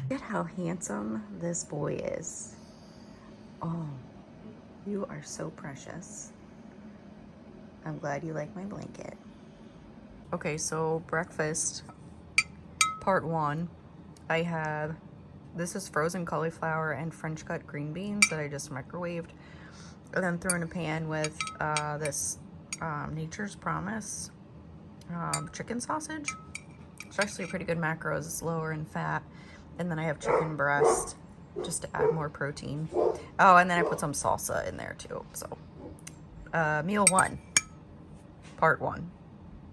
Look at how handsome this boy is. Oh, you are so precious. I'm glad you like my blanket. Okay, so breakfast, part one. I have, this is frozen cauliflower and French cut green beans that I just microwaved. And then threw in a pan with this Nature's Promise chicken sausage. It's actually pretty good macros. It's lower in fat. And then I have chicken breast just to add more protein. Oh, and then I put some salsa in there too. So meal one, part one.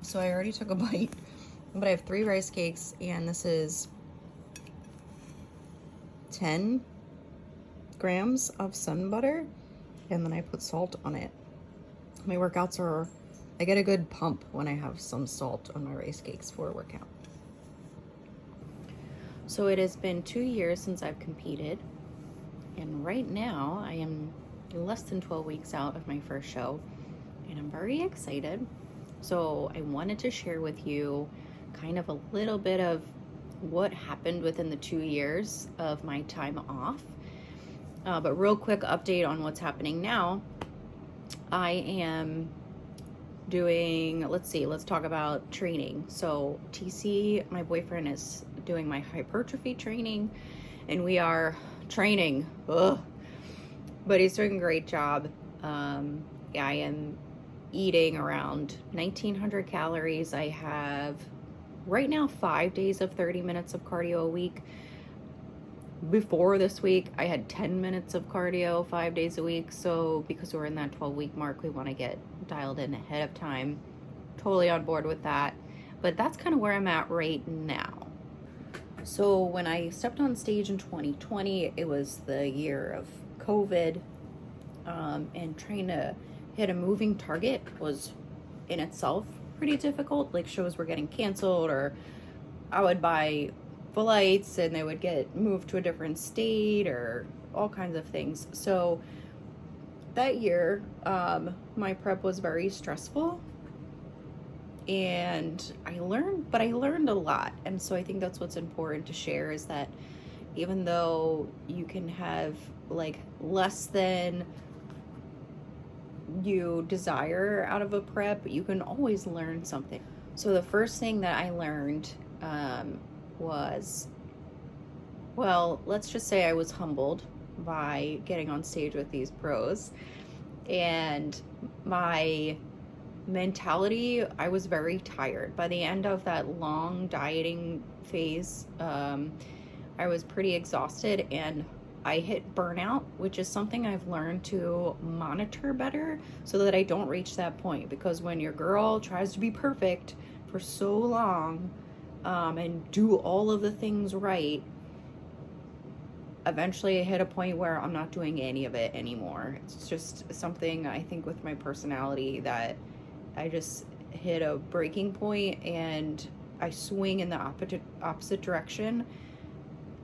So I already took a bite, but I have 3 rice cakes, and this is 10 grams of sun butter, and then I put salt on it. My workouts are, I get a good pump when I have some salt on my rice cakes for a workout. So it has been 2 years since I've competed, and right now I am less than 12 weeks out of my first show, and I'm very excited. So I wanted to share with you kind of a little bit of what happened within the 2 years of my time off. But real quick update on what's happening now. I am doing, let's talk about training. So TC, my boyfriend, is doing my hypertrophy training, and we are training. Ugh. But he's doing a great job. I am eating around 1,900 calories. I have right now 5 days of 30 minutes of cardio a week. Before this week, I had 10 minutes of cardio 5 days a week. So because we're in that 12-week mark, we want to get dialed in ahead of time. Totally on board with that. But that's kind of where I'm at right now. So when I stepped on stage in 2020, it was the year of COVID, and trying to hit a moving target was in itself pretty difficult. Like, shows were getting canceled, or I would buy flights and they would get moved to a different state, or all kinds of things. So that year, my prep was very stressful, and I learned a lot. And so I think that's what's important to share, is that even though you can have like less than you desire out of a prep, you can always learn something. So the first thing that I learned was, well, let's just say I was humbled by getting on stage with these pros, and my mentality, I was very tired. By the end of that long dieting phase, I was pretty exhausted, and I hit burnout, which is something I've learned to monitor better so that I don't reach that point. Because when your girl tries to be perfect for so long, and do all of the things right, eventually I hit a point where I'm not doing any of it anymore. It's just something, I think, with my personality, that I just hit a breaking point and I swing in the opposite direction.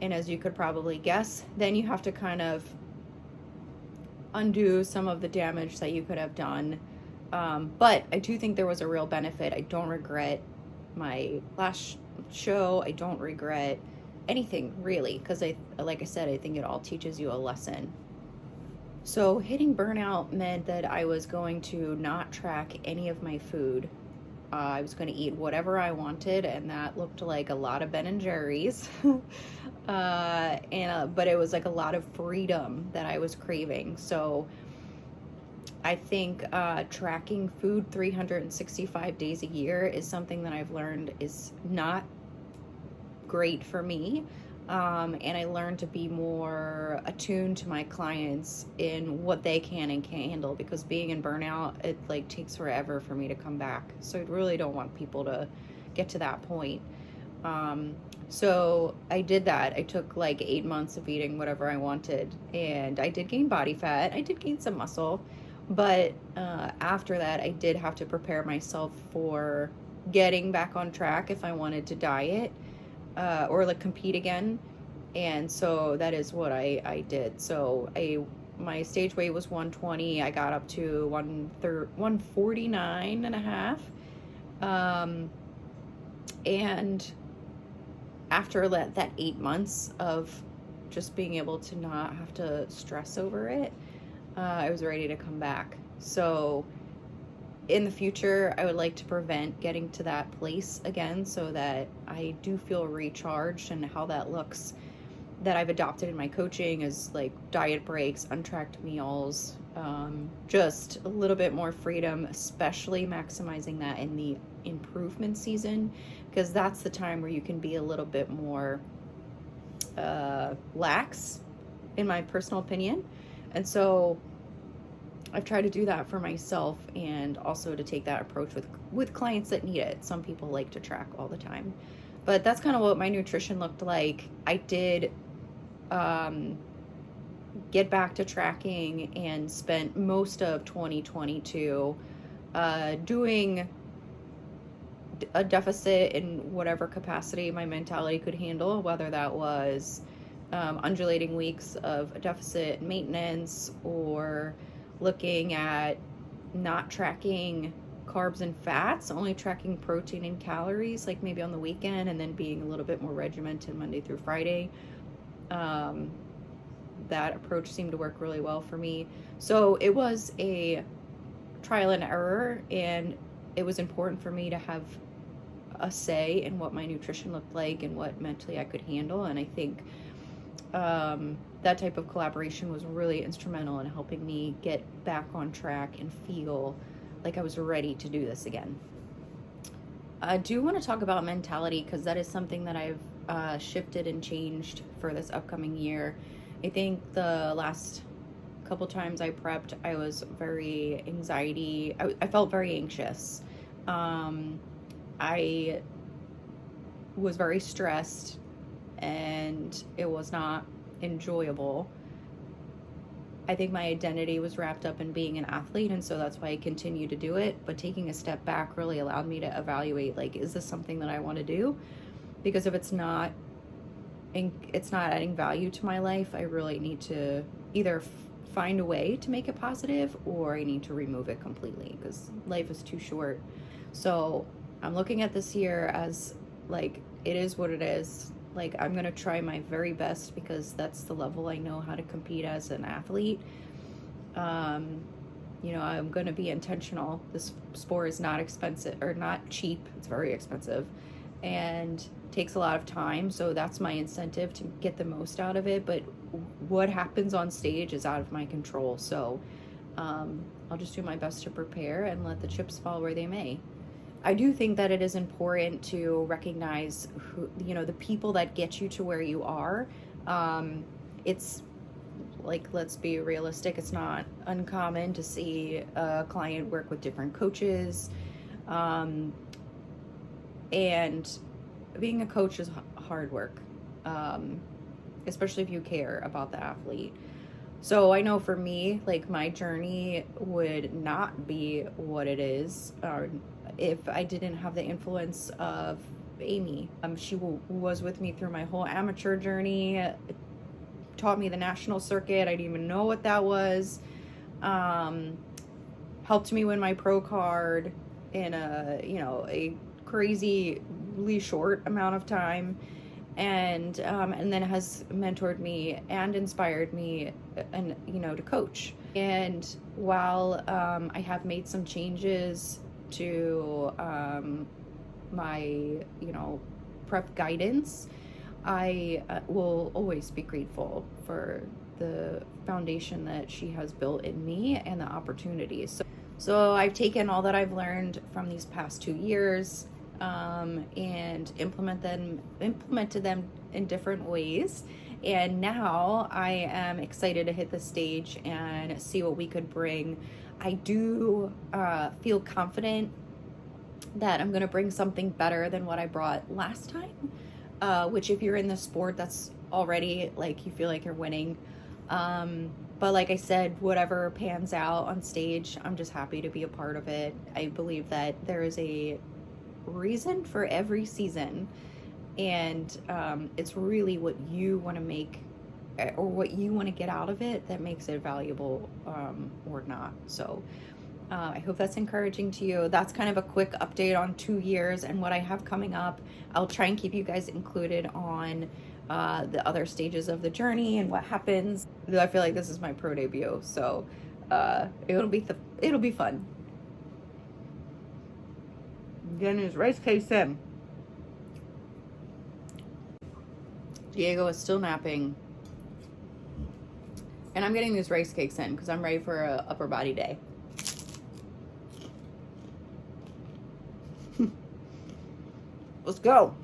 And as you could probably guess, then you have to kind of undo some of the damage that you could have done. But I do think there was a real benefit. I don't regret my last show. I don't regret anything, really, because like I said, I think it all teaches you a lesson. So hitting burnout meant that I was going to not track any of my food. I was going to eat whatever I wanted, and that looked like a lot of Ben and Jerry's. But it was like a lot of freedom that I was craving. So I think tracking food 365 days a year is something that I've learned is not great for me. And I learned to be more attuned to my clients in what they can and can't handle, because being in burnout, it like takes forever for me to come back. So I really don't want people to get to that point. So I did that. I took like 8 months of eating whatever I wanted, and I did gain body fat. I did gain some muscle, but after that, I did have to prepare myself for getting back on track if I wanted to diet. Or like compete again. And so that is what I did. So my stage weight was 120. I got up to 149 and a half. And after that 8 months of just being able to not have to stress over it, I was ready to come back. So in the future, I would like to prevent getting to that place again so that I do feel recharged. And how that looks, that I've adopted in my coaching, is like diet breaks, untracked meals, just a little bit more freedom, especially maximizing that in the improvement season, because that's the time where you can be a little bit more lax, in my personal opinion. And so I've tried to do that for myself, and also to take that approach with clients that need it. Some people like to track all the time, but that's kind of what my nutrition looked like. I did get back to tracking and spent most of 2022 doing a deficit in whatever capacity my mentality could handle, whether that was undulating weeks of deficit maintenance, or looking at not tracking carbs and fats, only tracking protein and calories, like maybe on the weekend, and then being a little bit more regimented Monday through Friday. That approach seemed to work really well for me. So it was a trial and error, and it was important for me to have a say in what my nutrition looked like and what mentally I could handle. And I think that type of collaboration was really instrumental in helping me get back on track and feel like I was ready to do this again. I do want to talk about mentality, because that is something that I've shifted and changed for this upcoming year. I think the last couple times I prepped, I was very I felt very anxious. I was very stressed, and it was not enjoyable. I think my identity was wrapped up in being an athlete, and so that's why I continue to do it. But taking a step back really allowed me to evaluate, like, is this something that I want to do? Because if it's not adding value to my life, I really need to either find a way to make it positive, or I need to remove it completely, because life is too short. So I'm looking at this year as, like, it is what it is. Like, I'm going to try my very best, because that's the level I know how to compete as an athlete. I'm going to be intentional. This sport is not expensive, or not cheap. It's very expensive and takes a lot of time. So that's my incentive, to get the most out of it. But what happens on stage is out of my control. So I'll just do my best to prepare and let the chips fall where they may. I do think that it is important to recognize the people that get you to where you are. It's like, let's be realistic. It's not uncommon to see a client work with different coaches. And being a coach is hard work, especially if you care about the athlete. So I know for me, like, my journey would not be what it is if I didn't have the influence of Amy. She was with me through my whole amateur journey, taught me the national circuit. I didn't even know what that was. Helped me win my pro card in a crazily short amount of time, and then has mentored me and inspired me, and to coach. And while I have made some changes to my prep guidance, I will always be grateful for the foundation that she has built in me and the opportunities. So I've taken all that I've learned from these past 2 years and implemented them in different ways. And now I am excited to hit the stage and see what we could bring. I do feel confident that I'm going to bring something better than what I brought last time, which, if you're in the sport, that's already, like, you feel like you're winning. But like I said, whatever pans out on stage, I'm just happy to be a part of it. I believe that there is a reason for every season, and it's really what you want to make, or what you want to get out of it, that makes it valuable or not. So I hope that's encouraging to you. That's kind of a quick update on 2 years and what I have coming up. I'll try and keep you guys included on the other stages of the journey and what happens. I feel like this is my pro debut, so it'll be fun. Getting his rice cakes in. Diego is still napping, and I'm getting these rice cakes in because I'm ready for a upper body day. Let's go.